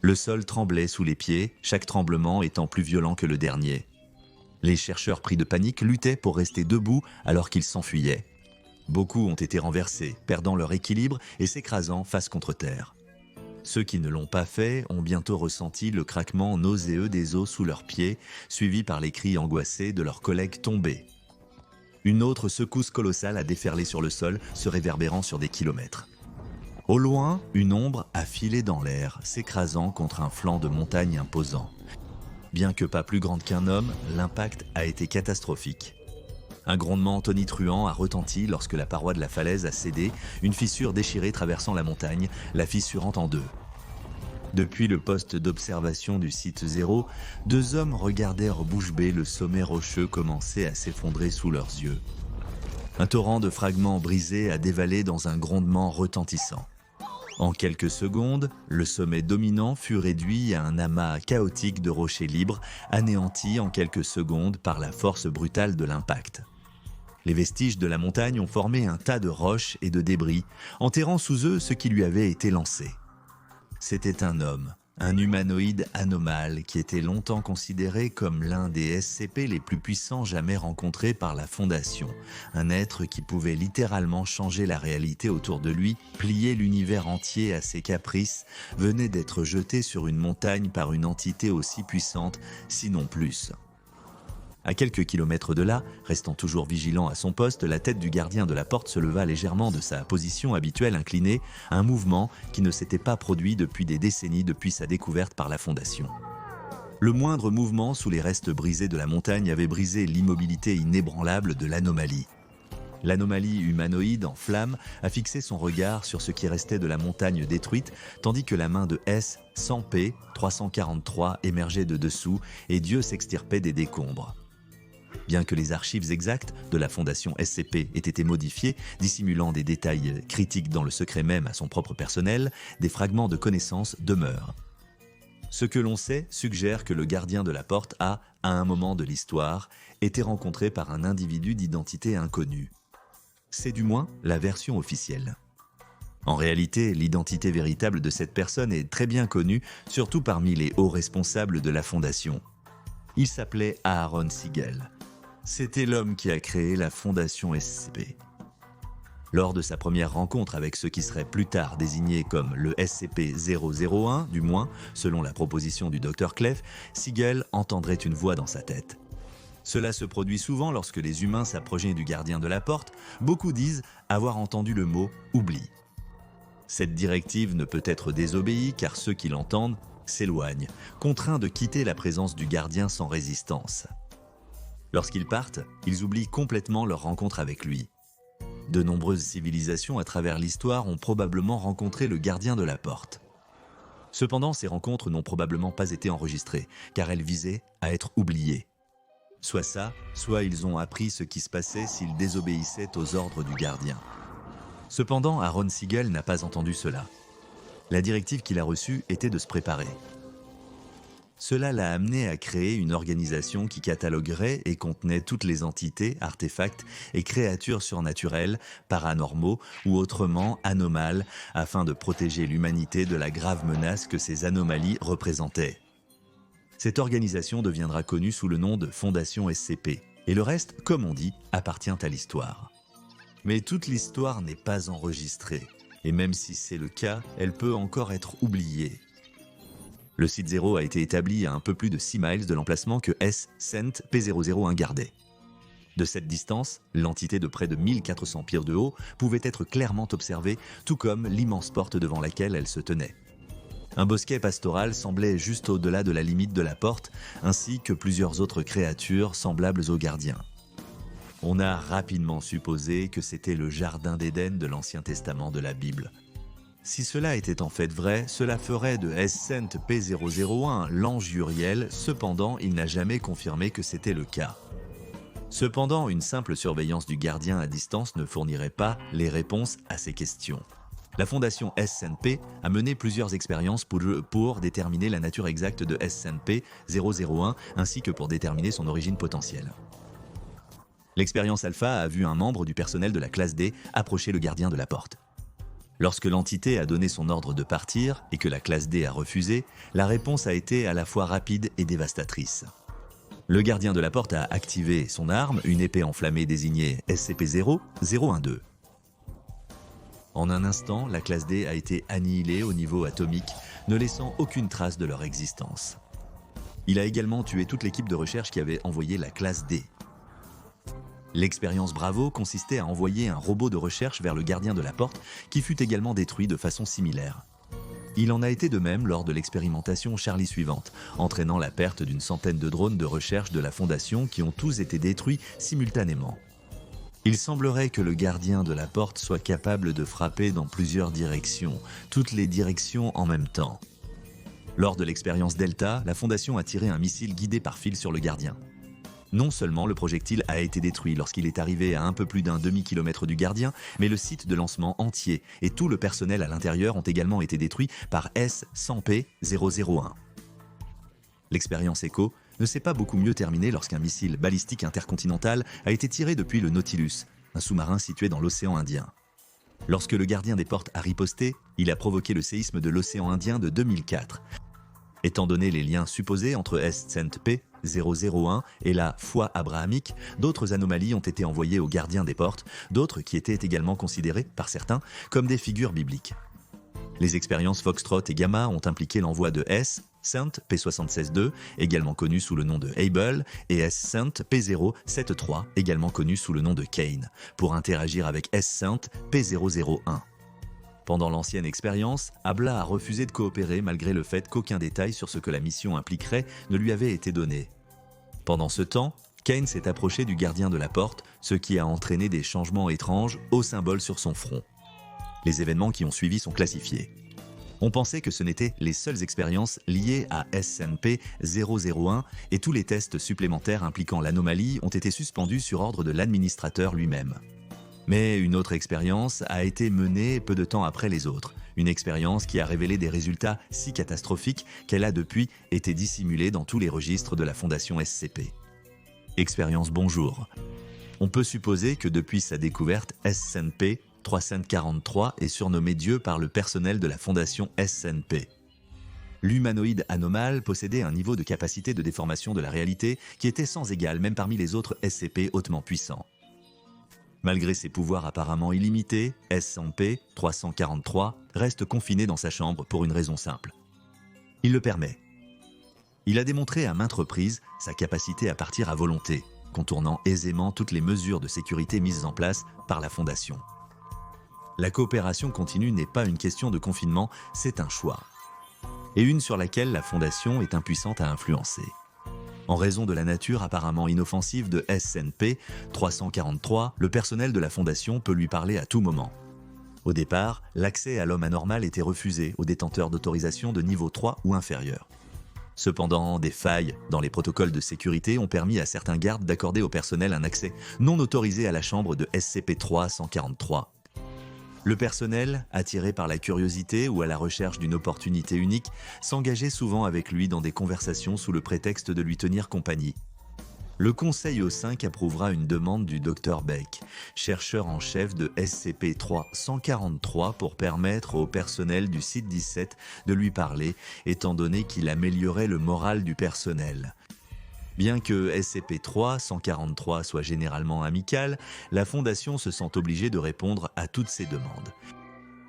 Le sol tremblait sous les pieds, chaque tremblement étant plus violent que le dernier. Les chercheurs pris de panique luttaient pour rester debout alors qu'ils s'enfuyaient. Beaucoup ont été renversés, perdant leur équilibre et s'écrasant face contre terre. Ceux qui ne l'ont pas fait ont bientôt ressenti le craquement nauséeux des os sous leurs pieds, suivi par les cris angoissés de leurs collègues tombés. Une autre secousse colossale a déferlé sur le sol, se réverbérant sur des kilomètres. Au loin, une ombre a filé dans l'air, s'écrasant contre un flanc de montagne imposant. Bien que pas plus grande qu'un homme, l'impact a été catastrophique. Un grondement tonitruant a retenti lorsque la paroi de la falaise a cédé, une fissure déchirée traversant la montagne, la fissurant en deux. Depuis le poste d'observation du site 0, 2 hommes regardèrent bouche bée le sommet rocheux commencer à s'effondrer sous leurs yeux. Un torrent de fragments brisés a dévalé dans un grondement retentissant. En quelques secondes, le sommet dominant fut réduit à un amas chaotique de rochers libres, anéantis en quelques secondes par la force brutale de l'impact. Les vestiges de la montagne ont formé un tas de roches et de débris, enterrant sous eux ce qui lui avait été lancé. C'était un homme, un humanoïde anomale qui était longtemps considéré comme l'un des SCP les plus puissants jamais rencontrés par la Fondation. Un être qui pouvait littéralement changer la réalité autour de lui, plier l'univers entier à ses caprices, venait d'être jeté sur une montagne par une entité aussi puissante, sinon plus. À quelques kilomètres de là, restant toujours vigilant à son poste, la tête du gardien de la porte se leva légèrement de sa position habituelle inclinée, un mouvement qui ne s'était pas produit depuis des décennies depuis sa découverte par la Fondation. Le moindre mouvement sous les restes brisés de la montagne avait brisé l'immobilité inébranlable de l'anomalie. L'anomalie humanoïde en flammes a fixé son regard sur ce qui restait de la montagne détruite, tandis que la main de S-100P 343 émergeait de dessous et Dieu s'extirpait des décombres. Bien que les archives exactes de la Fondation SCP aient été modifiées, dissimulant des détails critiques dans le secret même à son propre personnel, des fragments de connaissances demeurent. Ce que l'on sait suggère que le gardien de la porte a, à un moment de l'histoire, été rencontré par un individu d'identité inconnue. C'est du moins la version officielle. En réalité, l'identité véritable de cette personne est très bien connue, surtout parmi les hauts responsables de la Fondation. Il s'appelait Aaron Siegel. C'était l'homme qui a créé la Fondation SCP. Lors de sa première rencontre avec ce qui serait plus tard désigné comme le SCP-001, du moins, selon la proposition du Dr Clef, Siegel entendrait une voix dans sa tête. Cela se produit souvent lorsque les humains s'approchent du gardien de la porte. Beaucoup disent avoir entendu le mot « oubli ». Cette directive ne peut être désobéie car ceux qui l'entendent s'éloignent, contraints de quitter la présence du gardien sans résistance. Lorsqu'ils partent, ils oublient complètement leur rencontre avec lui. De nombreuses civilisations à travers l'histoire ont probablement rencontré le gardien de la porte. Cependant, ces rencontres n'ont probablement pas été enregistrées, car elles visaient à être oubliées. Soit ça, soit ils ont appris ce qui se passait s'ils désobéissaient aux ordres du gardien. Cependant, Aaron Siegel n'a pas entendu cela. La directive qu'il a reçue était de se préparer. Cela l'a amené à créer une organisation qui cataloguerait et contenait toutes les entités, artefacts et créatures surnaturelles, paranormaux ou autrement anomales, afin de protéger l'humanité de la grave menace que ces anomalies représentaient. Cette organisation deviendra connue sous le nom de Fondation SCP, et le reste, comme on dit, appartient à l'histoire. Mais toute l'histoire n'est pas enregistrée, et même si c'est le cas, elle peut encore être oubliée. Le site 0 a été établi à un peu plus de 6 miles de l'emplacement que S-Cent P001 gardait. De cette distance, l'entité de près de 1400 pieds de haut pouvait être clairement observée, tout comme l'immense porte devant laquelle elle se tenait. Un bosquet pastoral semblait juste au-delà de la limite de la porte, ainsi que plusieurs autres créatures semblables aux gardiens. On a rapidement supposé que c'était le jardin d'Éden de l'Ancien Testament de la Bible. Si cela était en fait vrai, cela ferait de S-Cent P001 l'ange Uriel, cependant il n'a jamais confirmé que c'était le cas. Cependant, une simple surveillance du gardien à distance ne fournirait pas les réponses à ces questions. La fondation S-Cent-P a mené plusieurs expériences pour déterminer la nature exacte de S-Cent-P 001 ainsi que pour déterminer son origine potentielle. L'expérience alpha a vu un membre du personnel de la classe D approcher le gardien de la porte. Lorsque l'entité a donné son ordre de partir et que la classe D a refusé, la réponse a été à la fois rapide et dévastatrice. Le gardien de la porte a activé son arme, une épée enflammée désignée SCP-0-012. En un instant, la classe D a été annihilée au niveau atomique, ne laissant aucune trace de leur existence. Il a également tué toute l'équipe de recherche qui avait envoyé la classe D. L'expérience Bravo consistait à envoyer un robot de recherche vers le gardien de la porte qui fut également détruit de façon similaire. Il en a été de même lors de l'expérimentation Charlie suivante, entraînant la perte d'une centaine de drones de recherche de la Fondation qui ont tous été détruits simultanément. Il semblerait que le gardien de la porte soit capable de frapper dans plusieurs directions, toutes les directions en même temps. Lors de l'expérience Delta, la Fondation a tiré un missile guidé par fil sur le gardien. Non seulement le projectile a été détruit lorsqu'il est arrivé à un peu plus d'un demi-kilomètre du gardien, mais le site de lancement entier et tout le personnel à l'intérieur ont également été détruits par S-100P-001. L'expérience Echo ne s'est pas beaucoup mieux terminée lorsqu'un missile balistique intercontinental a été tiré depuis le Nautilus, un sous-marin situé dans l'océan Indien. Lorsque le gardien des portes a riposté, il a provoqué le séisme de l'océan Indien de 2004. Étant donné les liens supposés entre S-100P-001 et la foi abrahamique, d'autres anomalies ont été envoyées aux gardiens des portes, d'autres qui étaient également considérées, par certains, comme des figures bibliques. Les expériences Foxtrot et Gamma ont impliqué l'envoi de S-Cent P76-2, également connu sous le nom de Able, et S-Cent P073, également connu sous le nom de Kane, pour interagir avec S-Cent P001. Pendant l'ancienne expérience, Abla a refusé de coopérer malgré le fait qu'aucun détail sur ce que la mission impliquerait ne lui avait été donné. Pendant ce temps, Kane s'est approché du gardien de la porte, ce qui a entraîné des changements étranges au symbole sur son front. Les événements qui ont suivi sont classifiés. On pensait que ce n'étaient les seules expériences liées à SNP-001 et tous les tests supplémentaires impliquant l'anomalie ont été suspendus sur ordre de l'administrateur lui-même. Mais une autre expérience a été menée peu de temps après les autres, une expérience qui a révélé des résultats si catastrophiques qu'elle a depuis été dissimulée dans tous les registres de la Fondation SCP. Expérience Bonjour. On peut supposer que depuis sa découverte, SNP 343 est surnommé Dieu par le personnel de la Fondation SNP. L'humanoïde anomale possédait un niveau de capacité de déformation de la réalité qui était sans égal même parmi les autres SCP hautement puissants. Malgré ses pouvoirs apparemment illimités, SCP 343 reste confiné dans sa chambre pour une raison simple. Il le permet. Il a démontré à maintes reprises sa capacité à partir à volonté, contournant aisément toutes les mesures de sécurité mises en place par la Fondation. La coopération continue n'est pas une question de confinement, c'est un choix. Et une sur laquelle la Fondation est impuissante à influencer. En raison de la nature apparemment inoffensive de SNP 343, le personnel de la Fondation peut lui parler à tout moment. Au départ, l'accès à l'homme anormal était refusé aux détenteurs d'autorisation de niveau 3 ou inférieur. Cependant, des failles dans les protocoles de sécurité ont permis à certains gardes d'accorder au personnel un accès non autorisé à la chambre de SCP-343. Le personnel, attiré par la curiosité ou à la recherche d'une opportunité unique, s'engageait souvent avec lui dans des conversations sous le prétexte de lui tenir compagnie. Le Conseil O5 approuvera une demande du Dr Beck, chercheur en chef de SCP-343 pour permettre au personnel du Site 17 de lui parler, étant donné qu'il améliorait le moral du personnel. Bien que SCP-343 soit généralement amical, la Fondation se sent obligée de répondre à toutes ces demandes.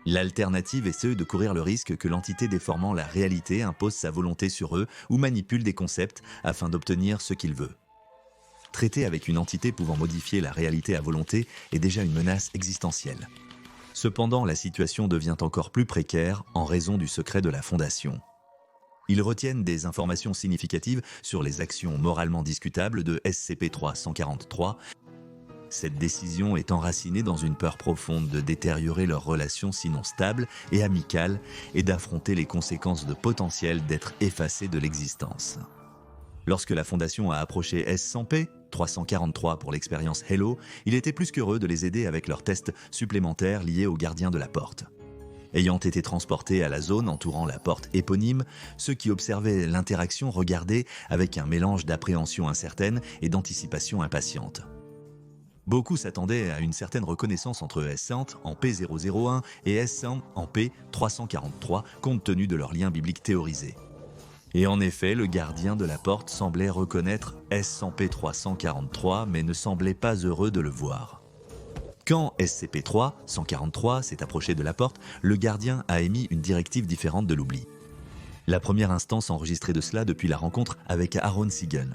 L'alternative est de courir le risque que l'entité déformant la réalité impose sa volonté sur eux ou manipule des concepts afin d'obtenir ce qu'il veut. Traiter avec une entité pouvant modifier la réalité à volonté est déjà une menace existentielle. Cependant, la situation devient encore plus précaire en raison du secret de la Fondation. Ils retiennent des informations significatives sur les actions moralement discutables de SCP-343. Cette décision est enracinée dans une peur profonde de détériorer leurs relations sinon stables et amicales et d'affronter les conséquences potentielles d'être effacés de l'existence. Lorsque la Fondation a approché S100P-343 pour l'expérience Hello, il était plus qu'heureux de les aider avec leurs tests supplémentaires liés aux gardiens de la porte. Ayant été transportés à la zone entourant la porte éponyme, ceux qui observaient l'interaction regardaient avec un mélange d'appréhension incertaine et d'anticipation impatiente. Beaucoup s'attendaient à une certaine reconnaissance entre S100 en P001 et S100 en P343 compte tenu de leur lien biblique théorisé. Et en effet, le gardien de la porte semblait reconnaître S100P343 mais ne semblait pas heureux de le voir. Quand SCP-3-143 s'est approché de la porte, le gardien a émis une directive différente de l'oubli. La première instance enregistrée de cela depuis la rencontre avec Aaron Siegel.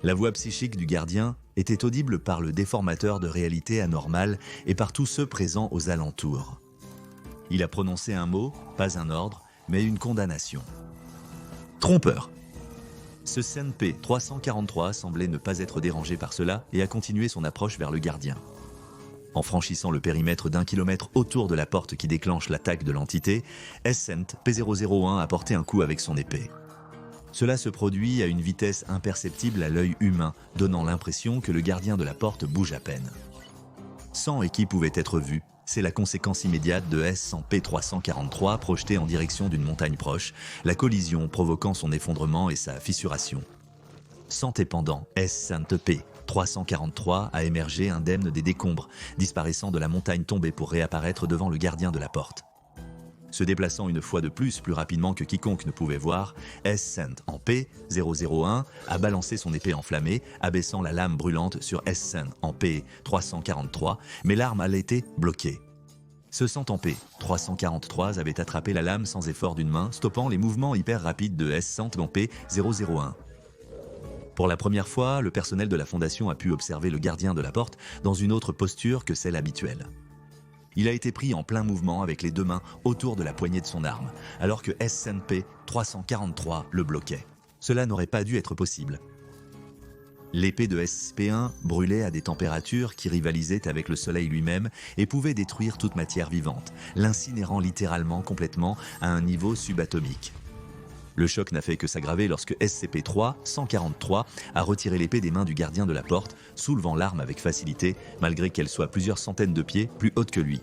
La voix psychique du gardien était audible par le déformateur de réalité anormale et par tous ceux présents aux alentours. Il a prononcé un mot, pas un ordre, mais une condamnation. Trompeur. Ce SCP-343 semblait ne pas être dérangé par cela et a continué son approche vers le gardien. En franchissant le périmètre d'1 kilomètre autour de la porte qui déclenche l'attaque de l'entité, SCP-P001 a porté un coup avec son épée. Cela se produit à une vitesse imperceptible à l'œil humain, donnant l'impression que le gardien de la porte bouge à peine. Sang et qui pouvait être vu, c'est la conséquence immédiate de SCP-343 projeté en direction d'une montagne proche, la collision provoquant son effondrement et sa fissuration. Sans et pendant, SCP-343 a émergé indemne des décombres, disparaissant de la montagne tombée pour réapparaître devant le gardien de la porte. Se déplaçant une fois de plus rapidement que quiconque ne pouvait voir, SCP-001 a balancé son épée enflammée, abaissant la lame brûlante sur SCP-343, mais l'arme a été bloquée. Ce SCP-343 avait attrapé la lame sans effort d'une main, stoppant les mouvements hyper rapides de SCP-001. Pour la première fois, le personnel de la Fondation a pu observer le gardien de la porte dans une autre posture que celle habituelle. Il a été pris en plein mouvement avec les deux mains autour de la poignée de son arme, alors que SCP-343 le bloquait. Cela n'aurait pas dû être possible. L'épée de SCP-1 brûlait à des températures qui rivalisaient avec le soleil lui-même et pouvait détruire toute matière vivante, l'incinérant littéralement complètement à un niveau subatomique. Le choc n'a fait que s'aggraver lorsque SCP-3-143 a retiré l'épée des mains du gardien de la porte, soulevant l'arme avec facilité, malgré qu'elle soit plusieurs centaines de pieds plus haute que lui.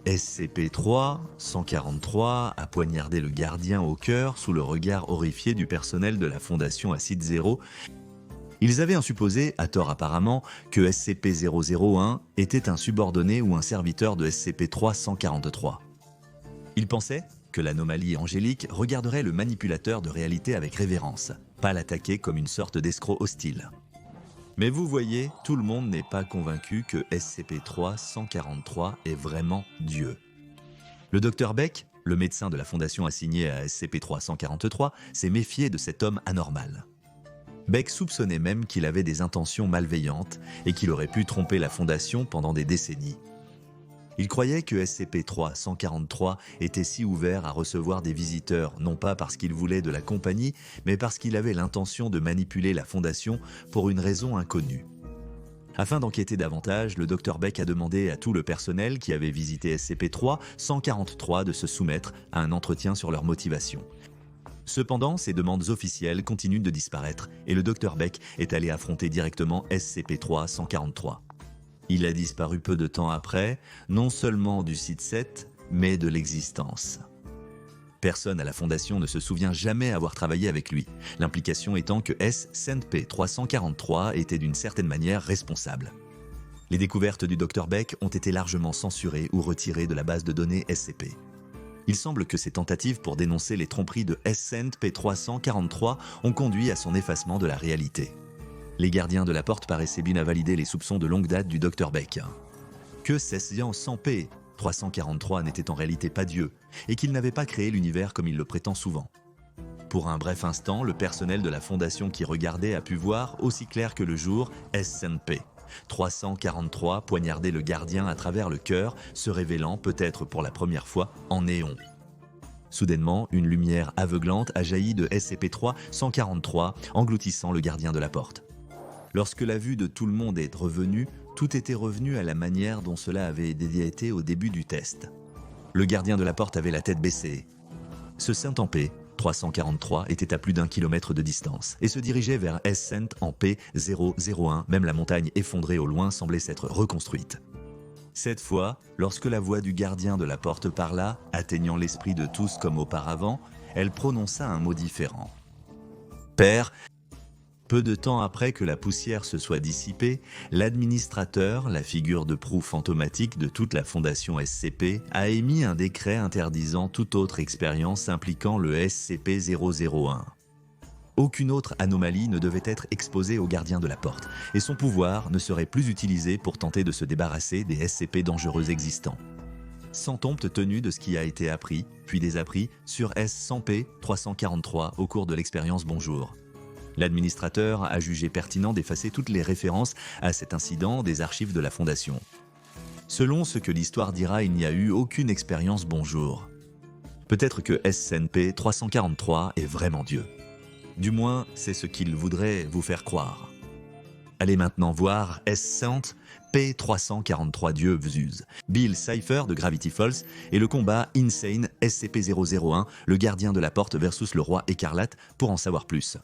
SCP-3-143 a poignardé le gardien au cœur sous le regard horrifié du personnel de la Fondation Acide Zéro. Ils avaient supposé, à tort apparemment, que SCP-001 était un subordonné ou un serviteur de SCP-3-143. Ils pensaient que l'anomalie angélique regarderait le manipulateur de réalité avec révérence, pas l'attaquer comme une sorte d'escroc hostile. Mais vous voyez, tout le monde n'est pas convaincu que SCP-3-143 est vraiment Dieu. Le Dr Beck, le médecin de la Fondation assigné à SCP-3-143, s'est méfié de cet homme anormal. Beck soupçonnait même qu'il avait des intentions malveillantes et qu'il aurait pu tromper la Fondation pendant des décennies. Il croyait que SCP-3-143 était si ouvert à recevoir des visiteurs, non pas parce qu'il voulait de la compagnie, mais parce qu'il avait l'intention de manipuler la Fondation pour une raison inconnue. Afin d'enquêter davantage, le Dr Beck a demandé à tout le personnel qui avait visité SCP-3-143 de se soumettre à un entretien sur leur motivation. Cependant, ces demandes officielles continuent de disparaître et le Dr Beck est allé affronter directement SCP-3-143. Il a disparu peu de temps après, non seulement du site 7, mais de l'existence. Personne à la Fondation ne se souvient jamais avoir travaillé avec lui, l'implication étant que SCP-343 était d'une certaine manière responsable. Les découvertes du Dr Beck ont été largement censurées ou retirées de la base de données SCP. Il semble que ces tentatives pour dénoncer les tromperies de SCP-343 ont conduit à son effacement de la réalité. Les gardiens de la porte paraissaient bien à valider les soupçons de longue date du Dr Beck. Que SCP-343 n'était en réalité pas Dieu, et qu'il n'avait pas créé l'univers comme il le prétend souvent. Pour un bref instant, le personnel de la Fondation qui regardait a pu voir, aussi clair que le jour, SCP-343 poignarder le gardien à travers le cœur, se révélant, peut-être pour la première fois, en néon. Soudainement, une lumière aveuglante a jailli de SCP-3-143, engloutissant le gardien de la porte. Lorsque la vue de tout le monde est revenue, tout était revenu à la manière dont cela avait été au début du test. Le gardien de la porte avait la tête baissée. Ce SCP-343 était à plus d'1 kilomètre de distance et se dirigeait vers SCP-001, même la montagne effondrée au loin semblait s'être reconstruite. Cette fois, lorsque la voix du gardien de la porte parla, atteignant l'esprit de tous comme auparavant, elle prononça un mot différent. « Père » Peu de temps après que la poussière se soit dissipée, l'administrateur, la figure de proue fantomatique de toute la fondation SCP, a émis un décret interdisant toute autre expérience impliquant le SCP-001. Aucune autre anomalie ne devait être exposée au gardien de la porte, et son pouvoir ne serait plus utilisé pour tenter de se débarrasser des SCP dangereux existants. S'entompte tenu de ce qui a été appris, puis désappris, sur S100P343 au cours de l'expérience Bonjour. L'administrateur a jugé pertinent d'effacer toutes les références à cet incident des archives de la Fondation. Selon ce que l'histoire dira, il n'y a eu aucune expérience Bonjour. Peut-être que SNP 343 est vraiment Dieu. Du moins, c'est ce qu'il voudrait vous faire croire. Allez maintenant voir S100 P343 Dieu vs. Bill Cipher de Gravity Falls et le combat Insane SCP-001, le gardien de la porte versus le roi écarlate pour en savoir plus.